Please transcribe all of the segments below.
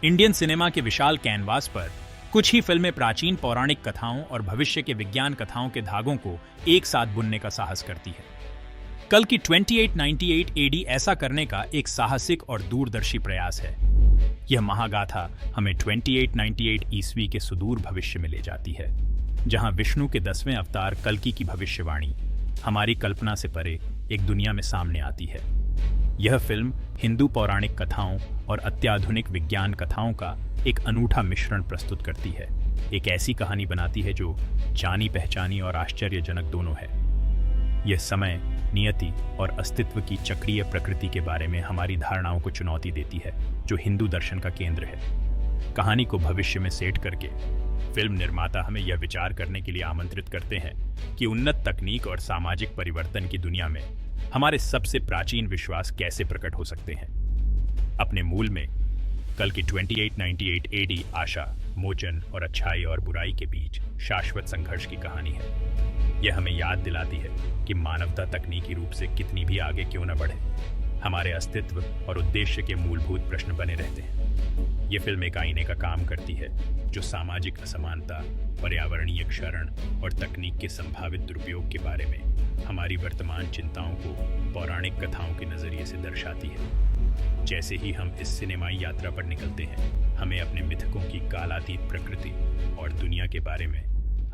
Indian cinema के विशाल canvas पर कुछ ही फिल्में प्राचीन पौराणिक कथाओं और भविष्य के विज्ञान कथाओं के धागों को एक साथ बुनने का साहस करती है। कल की 2898 एडी ऐसा करने का एक साहसिक और दूरदर्शी प्रयास है। यह महागाथा हमें 2898 ईस्वी के सुदूर भविष्य में ले जाती है, जहां विष्णु के 10वें अवतार कल्कि की भविष्यवाणी हमारी कल्पना से परे एक दुनिया में सामने आती है। यह फिल्म हिंदू पौराणिक कथाओं और अत्याधुनिक विज्ञान कथाओं का एक अनूठा मिश्रण प्रस्तुत करती है। एक ऐसी कहानी बनाती है जो जानी पहचानी और आश्चर्यजनक दोनों है। यह समय, नियति और अस्तित्व की चक्रीय प्रकृति के बारे में हमारी धारणाओं को चुनौती देती है, जो हिंदू दर्शन का केंद्र है। कहानी को भविष्य में सेट करके फिल्म निर्माता हमें यह विचार करने के लिए आमंत्रित करते हैं कि उन्नत तकनीक और सामाजिक परिवर्तन की दुनिया में हमारे सबसे प्राचीन विश्वास कैसे प्रकट हो सकते हैं। अपने मूल में कल की 2898 एडी आशा, मोचन और अच्छाई और बुराई के बीच शाश्वत संघर्ष की कहानी है। यह हमें याद दिलाती है कि मानवता तकनीकी रूप से कितनी भी आगे क्यों न बढ़े, हमारे अस्तित्व और उद्देश्य के मूलभूत प्रश्न बने रहते हैं। ये फिल्म एक आईने का काम करती है, जो सामाजिक असमानता, पर्यावरणीय क्षरण और तकनीक के संभावित दुरुपयोग के बारे में हमारी वर्तमान चिंताओं को पौराणिक कथाओं के नजरिए से दर्शाती है। जैसे ही हम इस सिनेमाई यात्रा पर निकलते हैं, हमें अपने मिथकों की कालातीत प्रकृति और दुनिया के बारे में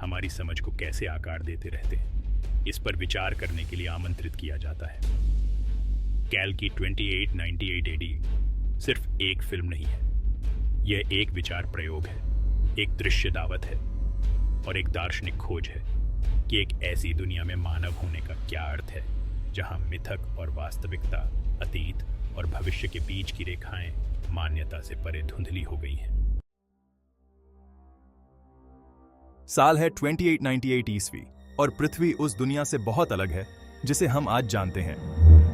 हमारी समझ को कैसे आकार देते रहते हैं, इस पर विचार करने के लिए आमंत्रित किया जाता है। कैल की 2898 एडी सिर्फ एक फिल्म नहीं है, यह एक विचार प्रयोग है, एक दृश्य दावत है और एक दार्शनिक खोज है कि एक ऐसी दुनिया में मानव होने का क्या अर्थ है, जहां मिथक और वास्तविकता, अतीत और भविष्य के बीच की रेखाएं मान्यता से परे धुंधली हो गई हैं। साल है 2898 ईस्वी और पृथ्वी उस दुनिया से बहुत अलग है जिसे हम आज जानते हैं।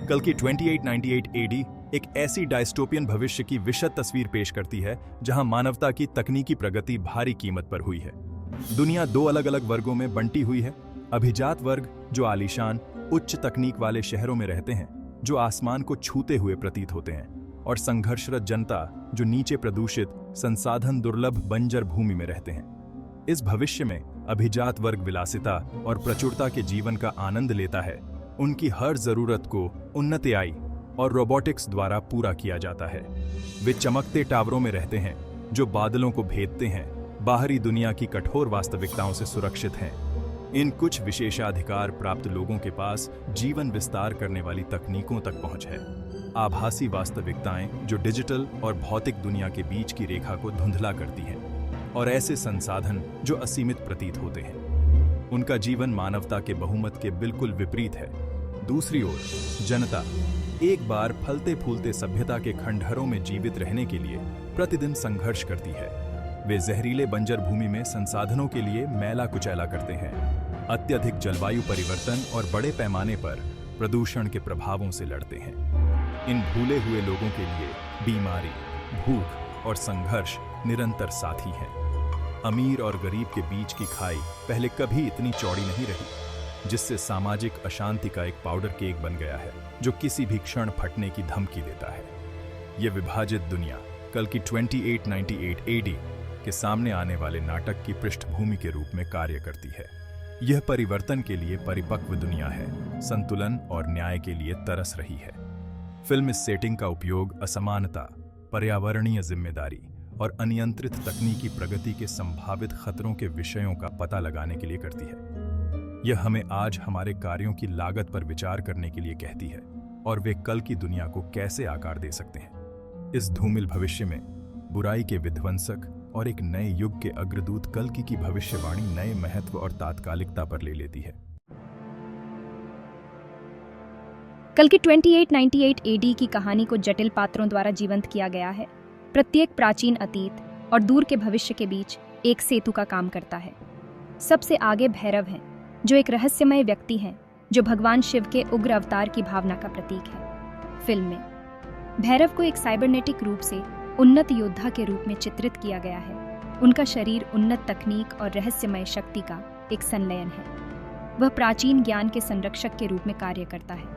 कल की 2898 एडी एक ऐसी डायस्टोपियन भविष्य की विशद तस्वीर पेश करती है जहां मानवता की तकनीकी प्रगति भारी कीमत पर हुई है। दुनिया दो अलग अलग वर्गों में बंटी हुई है। अभिजात वर्ग जो आलीशान, उच्च तकनीक वाले शहरों में रहते हैं, जो आसमान को छूते हुए प्रतीत होते हैं, और संघर्षरत जनता जो नीचे प्रदूषित, संसाधन दुर्लभ बंजर भूमि में रहते हैं। इस भविष्य में अभिजात वर्ग विलासिता और प्रचुरता के जीवन का आनंद लेता है। उनकी हर जरूरत को उन्नति आई और रोबोटिक्स द्वारा पूरा किया जाता है। वे चमकते टावरों में रहते हैं जो बादलों को भेदते हैं, बाहरी दुनिया की कठोर वास्तविकताओं से सुरक्षित हैं। इन कुछ विशेषाधिकार प्राप्त लोगों के पास जीवन विस्तार करने वाली तकनीकों तक पहुंच है। आभासी वास्तविकताएं जो डिजिटल और भौतिक दुनिया के बीच की रेखा को धुंधला करती हैं, और ऐसे संसाधन जो असीमित प्रतीत होते हैं। उनका जीवन मानवता के बहुमत के बिल्कुल विपरीत है। दूसरी ओर जनता एक बार फलते फूलते सभ्यता के खंडहरों में जीवित रहने के लिए प्रतिदिन संघर्ष करती है। वे जहरीले बंजर भूमि में संसाधनों के लिए मैला कुचैला करते हैं। अत्यधिक जलवायु परिवर्तन और बड़े पैमाने पर प्रदूषण के प्रभावों से लड़ते हैं। इन भूले हुए लोगों के लिए बीमारी, भूख और संघर्ष निरंतर साथी हैं। अमीर और गरीब के बीच की खाई पहले कभी इतनी चौड़ी नहीं रही, जिससे सामाजिक अशांति का एक पाउडर केक बन गया है जो किसी भी क्षण फटने की धमकी देता है। यह विभाजित दुनिया कल की 2898 एडी के सामने आने वाले नाटक की पृष्ठभूमि के रूप में कार्य करती है। यह परिवर्तन के लिए परिपक्व दुनिया है, संतुलन और न्याय के लिए तरस रही है। फिल्म इस सेटिंग का उपयोग असमानता, पर्यावरणीय जिम्मेदारी और अनियंत्रित तकनीकी प्रगति के संभावित खतरों के विषयों का पता लगाने के लिए करती है। यह हमें आज हमारे कार्यों की लागत पर विचार करने के लिए कहती है और वे कल की दुनिया को कैसे आकार दे सकते हैं। इस धूमिल भविष्य में बुराई के विध्वंसक और एक नए युग के अग्रदूत कल्कि की भविष्यवाणी नए महत्व और तात्कालिकता पर ले लेती है। कल की 2898 एडी की कहानी को जटिल पात्रों द्वारा जीवंत किया गया है। प्रत्येक प्राचीन अतीत और दूर के भविष्य के बीच एक सेतु का काम करता है। सबसे आगे भैरव हैं, जो एक रहस्यमय व्यक्ति हैं जो भगवान शिव के उग्र अवतार की भावना का प्रतीक है। फिल्म में भैरव को एक साइबरनेटिक रूप से उन्नत योद्धा के रूप में चित्रित किया गया है। उनका शरीर उन्नत तकनीक और रहस्यमय शक्ति का एक संलयन है। वह प्राचीन ज्ञान के संरक्षक के रूप में कार्य करता है,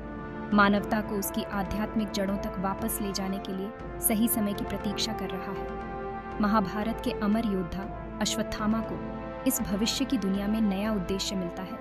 मानवता को उसकी आध्यात्मिक जड़ों तक वापस ले जाने के लिए सही समय की प्रतीक्षा कर रहा है। महाभारत के अमर योद्धा अश्वत्थामा को इस भविष्य की दुनिया में नया उद्देश्य मिलता है।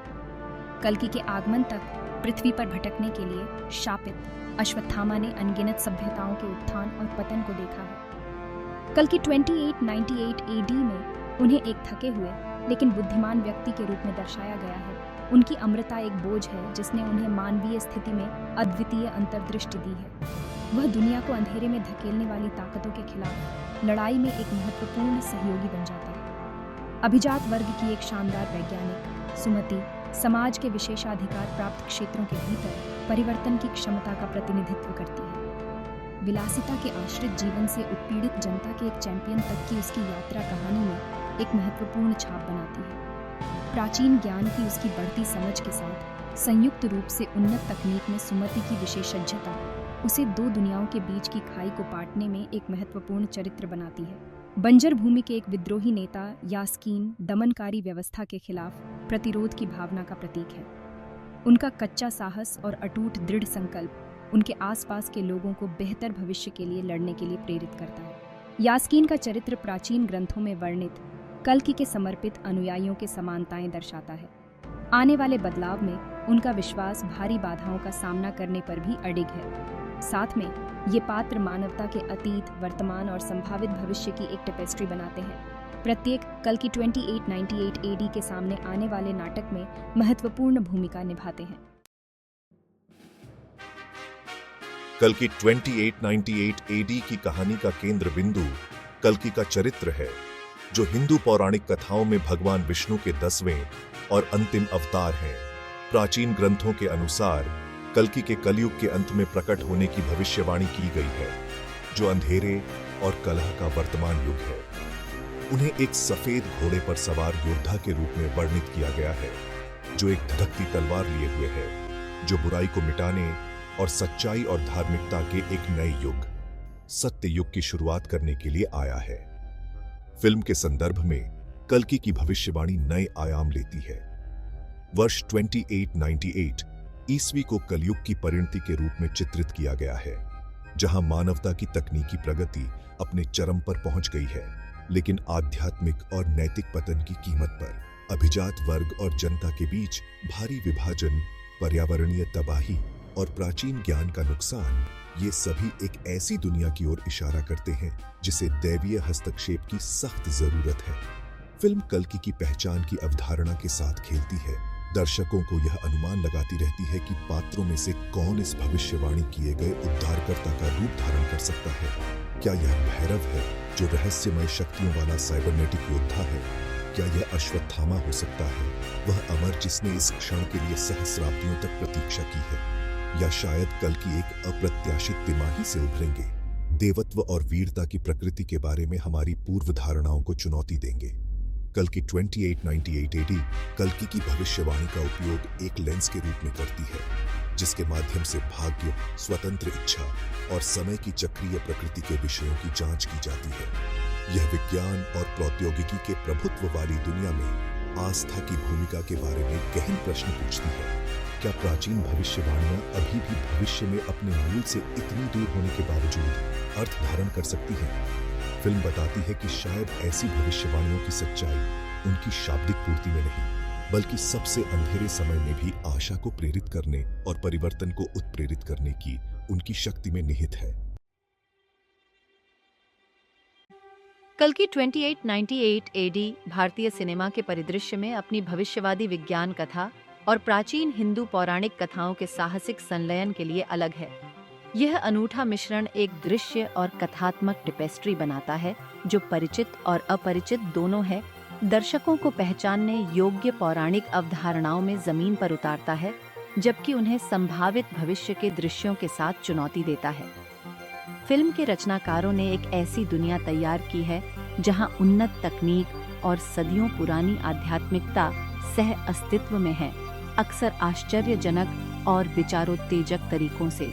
कल्कि के आगमन तक पृथ्वी पर भटकने के लिए शापित अश्वत्थामा ने अनगिनत सभ्यताओं के उत्थान और पतन को देखा है। कल्कि 2898 AD में उन्हें एक थके हुए लेकिन बुद्धिमान व्यक्ति के रूप में दर्शाया गया है। उनकी अमरता एक बोझ है जिसने उन्हें मानवीय स्थिति में अद्वितीय अंतर्दृष्टि दी है। वह दुनिया को अंधेरे में धकेलने वाली ताकतों के खिलाफ लड़ाई में एक महत्वपूर्ण सहयोगी बन जाता है। अभिजात वर्ग की एक शानदार वैज्ञानिक सुमति समाज के विशेषाधिकार प्राप्त क्षेत्रों के भीतर परिवर्तन की क्षमता का प्रतिनिधित्व करती है। विलासिता के आश्रित जीवन से उत्पीड़ित जनता के एक चैंपियन तक की उसकी यात्रा कहानी में एक महत्वपूर्ण छाप बनाती है। प्राचीन ज्ञान की उसकी बढ़ती समझ के साथ संयुक्त रूप से उन्नत तकनीक में सुमति की विशेषज्ञता उसे दो दुनियाओं के बीच की खाई को पाटने में एक महत्वपूर्ण चरित्र बनाती है। बंजर भूमि के एक विद्रोही नेता यास्कीन दमनकारी व्यवस्था के खिलाफ प्रतिरोध की भावना का प्रतीक है। उनका कच्चा साहस और अटूट दृढ़ संकल्प उनके आसपास के लोगों को बेहतर भविष्य के लिए लड़ने के लिए प्रेरित करता है। यास्कीन का चरित्र प्राचीन ग्रंथों में वर्णित कल्कि के समर्पित अनुयायियों के समानताएं दर्शाता है। आने वाले बदलाव में उनका विश्वास भारी बाधाओं का सामना करने पर भी अडिग है। साथ में ये पात्र मानवता के अतीत, वर्तमान और संभावित भविष्य की एक टेपेस्ट्री बनाते हैं। प्रत्येक कल्कि 2898 AD के सामने आने वाले नाटक में महत्वपूर्ण भूमिका निभाते हैं। कल्कि 2898 AD की कहानी का केंद्र बिंदु कल्कि का चरित्र है, जो हिंदू पौराणिक कथाओं में भगवान विष्णु के 10वें और अंतिम अवतार हैं। प्राचीन ग्रंथों के अनुसार कल्कि के कलयुग के अंत में प्रकट होने की भविष्यवाणी की गई है, जो अंधेरे और कलह का वर्तमान युग है। उन्हें एक सफेद घोड़े पर सवार योद्धा के रूप में वर्णित किया गया है, जो एक धधकती तलवार लिए हुए है, जो बुराई को मिटाने और सच्चाई और धार्मिकता के एक नए युग, सत्य युग की शुरुआत करने के लिए आया है। फिल्म के संदर्भ में कल्कि की भविष्यवाणी नए आयाम लेती है। वर्ष 2898 ईस्वी को कलयुग की परिणति के रूप में चित्रित किया गया है, जहां मानवता की तकनीकी प्रगति अपने चरम पर पहुंच गई है, लेकिन आध्यात्मिक और नैतिक पतन की कीमत पर। अभिजात वर्ग और जनता के बीच भारी विभाजन, पर्यावरणीय तबाही और प्राचीन ज्ञान का नुकसान, ये सभी एक ऐसी दुनिया की ओर इशारा करते हैं जिसे दैवीय हस्तक्षेप की सख्त जरूरत है। फिल्म कल्कि की पहचान की अवधारणा के साथ खेलती है। दर्शकों को यह अनुमान लगाती रहती है कि पात्रों में से कौन इस भविष्यवाणी किए गए उद्धारकर्ता का रूप धारण कर सकता है। क्या यह भैरव है, जो रहस्यमय शक्तियों वाला साइबरनेटिक योद्धा है? क्या यह अश्वत्थामा हो सकता है, वह अमर जिसने इस क्षण के लिए सहस्राब्दियों तक प्रतीक्षा की है? या शायद कल्कि एक अप्रत्याशित तिमाही से उभरेंगे, देवत्व और वीरता की प्रकृति के बारे में हमारी पूर्व धारणाओं को चुनौती देंगे। कल्कि 2898 AD कल्कि की भविष्यवाणी का उपयोग एक लेंस के रूप में करती है, जिसके माध्यम से भाग्य, स्वतंत्र इच्छा और समय की चक्रीय प्रकृति के विषयों की जांच की जाती है। यह विज्ञान और प्रौद्योगिकी के प्रभुत्व वाली दुनिया में आस्था की भूमिका के बारे में गहन प्रश्न पूछती है। क्या प्राचीन भविष्यवाणियां अभी भी भविष्य में अपने मूल से इतनी दूर होने के बावजूद अर्थ धारण कर सकती हैं? फिल्म बताती है कि शायद ऐसी भविष्यवाणियों की सच्चाई उनकी शाब्दिक पूर्ति में नहीं, बल्कि सबसे अंधेरे समय में भी आशा को प्रेरित करने और परिवर्तन को उत्प्रेरित करने की उनकी शक्ति में निहित है। कल्कि 2898 AD भारतीय सिनेमा के परिदृश्य में अपनी भविष्यवादी विज्ञान कथा और प्राचीन हिंदू पौराणिक कथाओं के साहसिक संलयन के लिए अलग है। यह अनूठा मिश्रण एक दृश्य और कथात्मक टेपेस्ट्री बनाता है, जो परिचित और अपरिचित दोनों है, दर्शकों को पहचानने योग्य पौराणिक अवधारणाओं में जमीन पर उतारता है, जबकि उन्हें संभावित भविष्य के दृश्यों के साथ चुनौती देता है। फिल्म के रचनाकारों ने एक ऐसी दुनिया तैयार की है जहां उन्नत तकनीक और सदियों पुरानी आध्यात्मिकता सह अस्तित्व में है, अक्सर आश्चर्यजनक और विचारोत्तेजक तरीकों से।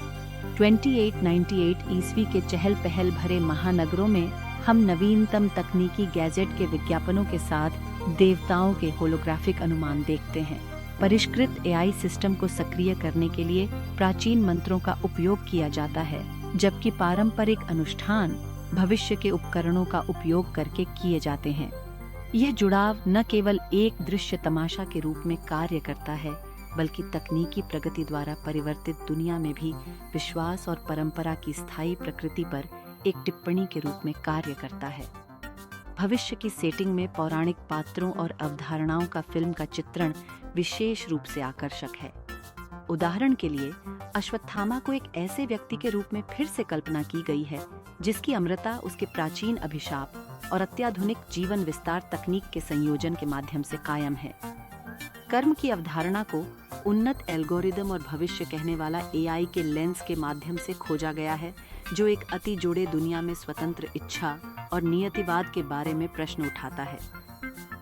2898 ईस्वी के चहल पहल भरे महानगरों में हम नवीनतम तकनीकी गैजेट के विज्ञापनों के साथ देवताओं के होलोग्राफिक अनुमान देखते हैं। परिष्कृत AI सिस्टम को सक्रिय करने के लिए प्राचीन मंत्रों का उपयोग किया जाता है, जबकि पारंपरिक अनुष्ठान भविष्य के उपकरणों का उपयोग करके किए जाते हैं। यह जुड़ाव न केवल एक दृश्य तमाशा के रूप में कार्य करता है, बल्कि तकनीकी प्रगति द्वारा परिवर्तित दुनिया में भी विश्वास और परंपरा की स्थायी प्रकृति पर एक टिप्पणी के रूप में कार्य करता है। भविष्य की सेटिंग में पौराणिक पात्रों और अवधारणाओं का फिल्म का चित्रण विशेष रूप से आकर्षक है। उदाहरण के लिए, अश्वत्थामा को एक ऐसे व्यक्ति के रूप में फिर से कल्पना की गई है जिसकी अमरता उसके प्राचीन अभिशाप और अत्याधुनिक जीवन विस्तार तकनीक के संयोजन के माध्यम से कायम है। कर्म की अवधारणा को उन्नत एल्गोरिदम और भविष्य कहने वाला एआई के लेंस के माध्यम से खोजा गया है, जो एक अति जुड़े दुनिया में स्वतंत्र इच्छा और नियतिवाद के बारे में प्रश्न उठाता है।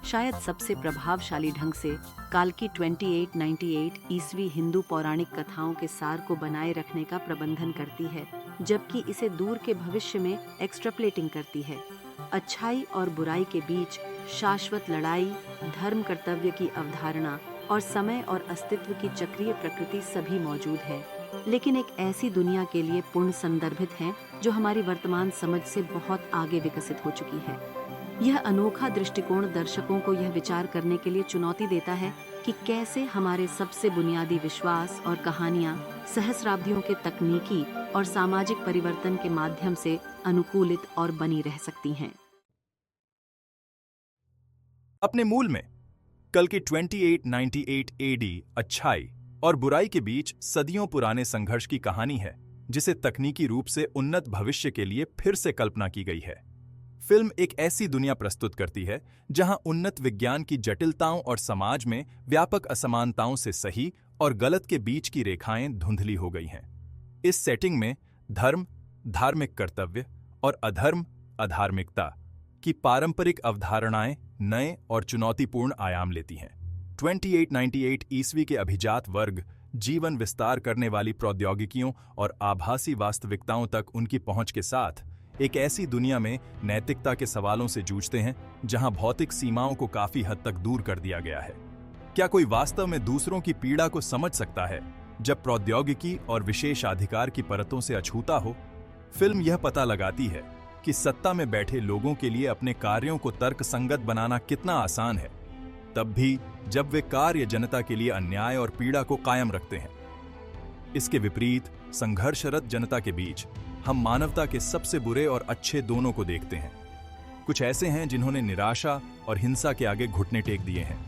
शायद सबसे प्रभावशाली ढंग से काल्की 2898 ईस्वी हिंदू पौराणिक कथाओं के सार को बनाए रखने का प्रबंधन करती है, जबकि इसे दूर के भविष्य में एक्सट्रपलेटिंग करती है। अच्छाई और बुराई के बीच शाश्वत लड़ाई, धर्म कर्तव्य की अवधारणा और समय और अस्तित्व की चक्रीय प्रकृति सभी मौजूद है, लेकिन एक ऐसी दुनिया के लिए पूर्ण संदर्भित हैं जो हमारी वर्तमान समझ से बहुत आगे विकसित हो चुकी है। यह अनोखा दृष्टिकोण दर्शकों को यह विचार करने के लिए चुनौती देता है कि कैसे हमारे सबसे बुनियादी विश्वास और कहानियां सहस्राब्दियों के तकनीकी और सामाजिक परिवर्तन के माध्यम से अनुकूलित और बनी रह सकती हैं। अपने मूल में कल्कि 2898 एडी अच्छाई और बुराई के बीच सदियों पुराने संघर्ष की कहानी है, जिसे तकनीकी रूप से उन्नत भविष्य के लिए फिर से कल्पना की गई है। फिल्म एक ऐसी दुनिया प्रस्तुत करती है जहां उन्नत विज्ञान की जटिलताओं और समाज में व्यापक असमानताओं से सही और गलत के बीच की रेखाएं धुंधली हो गई हैं। इस सेटिंग में धर्म, धार्मिक कर्तव्य और अधर्म, अधार्मिकता की पारंपरिक अवधारणाएं नए और चुनौतीपूर्ण आयाम लेती हैं। 2898 ईस्वी के अभिजात वर्ग जीवन विस्तार करने वाली प्रौद्योगिकियों और आभासी वास्तविकताओं तक उनकी पहुंच के साथ एक ऐसी दुनिया में नैतिकता के सवालों से जूझते हैं जहां भौतिक सीमाओं को काफी हद तक दूर कर दिया गया है। क्या कोई वास्तव में दूसरों की पीड़ा को समझ सकता है जब प्रौद्योगिकी और विशेषाधिकार की परतों से अछूता हो? फिल्म यह पता लगाती है कि सत्ता में बैठे लोगों के लिए अपने कार्यों को तर्कसंगत बनाना कितना आसान है, तब भी जब वे कार्य जनता के लिए अन्याय और पीड़ा को कायम रखते हैं। इसके विपरीत संघर्षरत जनता के बीच हम मानवता के सबसे बुरे और अच्छे दोनों को देखते हैं। कुछ ऐसे हैं जिन्होंने निराशा और हिंसा के आगे घुटने टेक दिए हैं,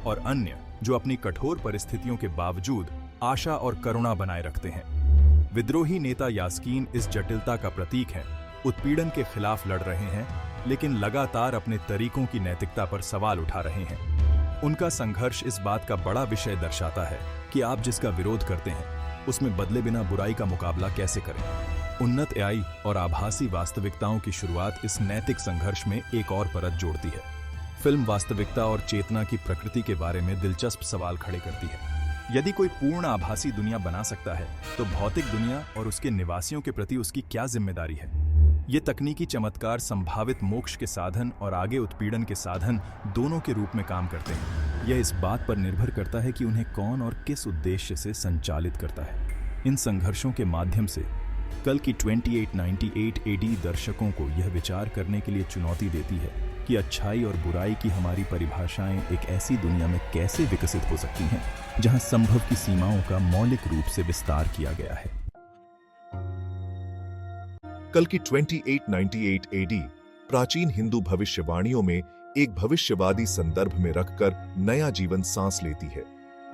और अन्य जो अपनी कठोर परिस्थितियों के बावजूद आशा और करुणा बनाए रखते हैं। विद्रोही नेता यास्कीन इस जटिलता का प्रतीक हैं। उत्पीड़न के खिलाफ लड़ रहे हैं, लेकिन लगातार अपने तरीकों की नैतिकता पर सवाल उठा रहे हैं। उनका संघर्ष इस बात का बड़ा विषय दर्शाता है कि आप जिसका विरोध करते हैं उसमें बदले बिना बुराई का मुकाबला कैसे करें। उन्नत एआई और आभासी वास्तविकताओं की शुरुआत इस नैतिक संघर्ष में एक और परत जोड़ती है। फिल्म वास्तविकता और चेतना की प्रकृति के बारे में दिलचस्प सवाल खड़े करती है। यदि कोई पूर्ण आभासी दुनिया बना सकता है, तो भौतिक दुनिया और उसके निवासियों के प्रति उसकी क्या जिम्मेदारी है? ये तकनीकी चमत्कार संभावित मोक्ष के साधन और आगे उत्पीड़न के साधन दोनों के रूप में काम करते हैं। यह इस बात पर निर्भर करता है कि उन्हें कौन और किस उद्देश्य से संचालित करता है। इन संघर्षों के माध्यम से कल्कि 2898 एडी दर्शकों को यह विचार करने के लिए चुनौती देती है कि अच्छाई और बुराई की हमारी परिभाषाएं एक ऐसी दुनिया में कैसे विकसित हो सकती हैं जहां संभव की सीमाओं का मौलिक रूप से विस्तार किया गया है। कल्कि 2898 एडी प्राचीन हिंदू भविष्यवाणियों में एक भविष्यवादी संदर्भ में रखकर नया जीवन सांस लेती है,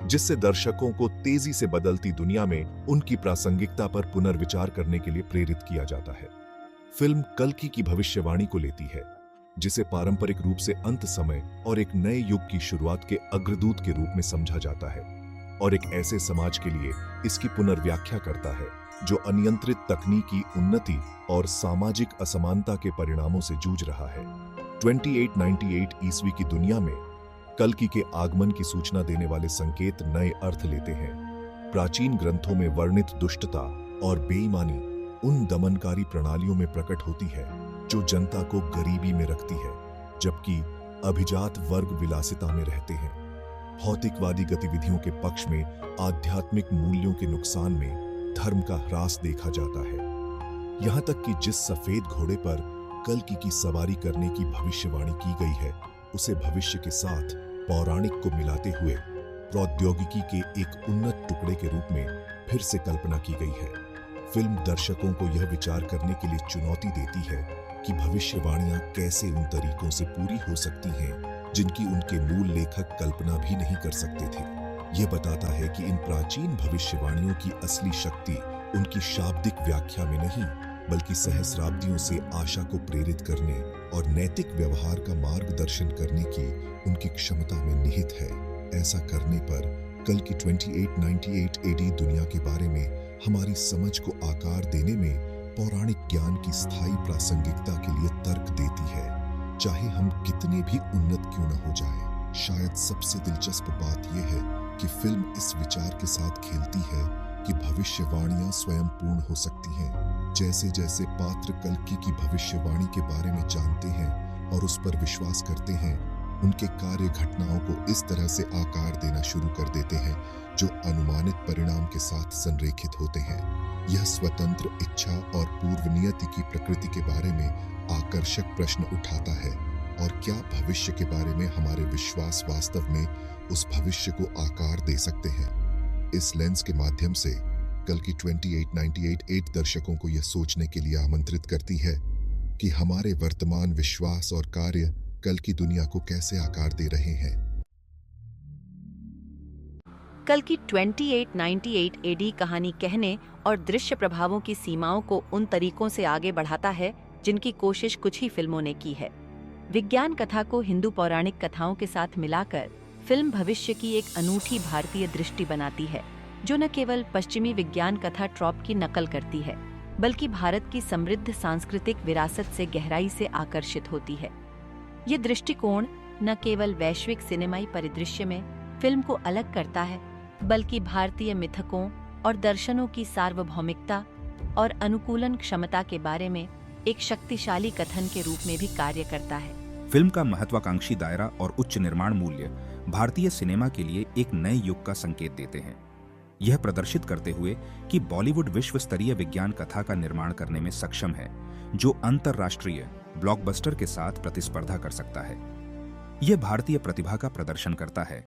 जिससे दर्शकों को तेजी से बदलती दुनिया में उनकी प्रासंगिकता पर पुनर्विचार करने के लिए प्रेरित किया जाता है। फिल्म कल्कि की भविष्यवाणी को लेती है, जिसे पारंपरिक रूप से अंत समय और एक नए युग की शुरुआत के अग्रदूत के रूप में समझा जाता है, और एक ऐसे समाज के लिए इसकी पुनर्व्याख्या करता है जो अनियंत्रित तकनीकी उन्नति और सामाजिक असमानता के परिणामों से जूझ रहा है। 2898 ईस्वी की दुनिया में कल्कि के आगमन की सूचना देने वाले संकेत नए अर्थ लेते हैं। प्राचीन ग्रंथों में वर्णित दुष्टता और बेईमानी उन दमनकारी प्रणालियों में प्रकट होती है जो जनता को गरीबी में रखती है, जबकि अभिजात वर्ग विलासिता में रहते हैं। भौतिकवादी गतिविधियों के पक्ष में आध्यात्मिक मूल्यों के नुकसान में धर्म का ह्रास देखा जाता है। यहां तक कि जिस सफेद घोड़े पर कल्कि की सवारी करने की भविष्यवाणी की गई है, उसे भविष्य के साथ पौराणिक को मिलाते हुए प्रौद्योगिकी के एक उन्नत टुकड़े के रूप में फिर से कल्पना की गई है। फिल्म दर्शकों को यह विचार करने के लिए चुनौती देती है कि भविष्यवाणियां कैसे उन तरीकों से पूरी हो सकती हैं जिनकी उनके मूल लेखक कल्पना भी नहीं कर सकते थे। यह बताता है कि इन प्राचीन भविष्यवाणियों की असली शक्ति उनकी शाब्दिक व्याख्या में नहीं, बल्कि सहस्राब्दियों से आशा को प्रेरित करने और नैतिक व्यवहार का मार्गदर्शन करने की उनकी क्षमता में निहित है। ऐसा करने पर कल्कि 2898 एडी दुनिया के बारे में हमारी समझ को आकार देने में पौराणिक ज्ञान की स्थायी प्रासंगिकता के लिए तर्क देती है, चाहे हम कितने भी उन्नत क्यों न हो जाएं। शायद सबसे दिलचस्प बात यह है कि फिल्म इस विचार के साथ खेलती है कि भविष्यवाणियां स्वयं पूर्ण हो सकती हैं। जैसे जैसे पात्र कल्कि की भविष्यवाणी के बारे में जानते हैं और उस पर विश्वास करते हैं, उनके कार्य घटनाओं को इस तरह से आकार देना शुरू कर देते हैं जो अनुमानित परिणाम के साथ संरेखित होते हैं। यह स्वतंत्र इच्छा और पूर्व नियति की प्रकृति के बारे में आकर्षक प्रश्न उठाता है, और क्या भविष्य के बारे में हमारे विश्वास वास्तव में उस भविष्य को आकार दे सकते हैं। इस लेंस के माध्यम से कल्कि 2898 दर्शकों को यह सोचने के लिए आमंत्रित करती है कि हमारे वर्तमान विश्वास और कार्य कल की दुनिया को कैसे आकार दे रहे हैं। कल्कि 2898 एडी कहानी कहने और दृश्य प्रभावों की सीमाओं को उन तरीकों से आगे बढ़ाता है जिनकी कोशिश कुछ ही फिल्मों ने की है। विज्ञान कथा को हिंदू पौराणिक कथाओं के साथ मिलाकर फिल्म भविष्य की एक अनूठी भारतीय दृष्टि बनाती है, जो न केवल पश्चिमी विज्ञान कथा ट्रॉप की नकल करती है, बल्कि भारत की समृद्ध सांस्कृतिक विरासत से गहराई से आकर्षित होती है। ये दृष्टिकोण न केवल वैश्विक सिनेमाई परिदृश्य में फिल्म को अलग करता है, बल्कि भारतीय मिथकों और दर्शनों की सार्वभौमिकता और अनुकूलन क्षमता के बारे में एक शक्तिशाली कथन के रूप में भी कार्य करता है। फिल्म का महत्वाकांक्षी दायरा और उच्च निर्माण मूल्य भारतीय सिनेमा के लिए एक नए युग का संकेत देते हैं। यह प्रदर्शित करते हुए कि बॉलीवुड विश्व स्तरीय विज्ञान कथा का निर्माण करने में सक्षम है, जो अंतर्राष्ट्रीय ब्लॉकबस्टर के साथ प्रतिस्पर्धा कर सकता है। यह भारतीय प्रतिभा का प्रदर्शन करता है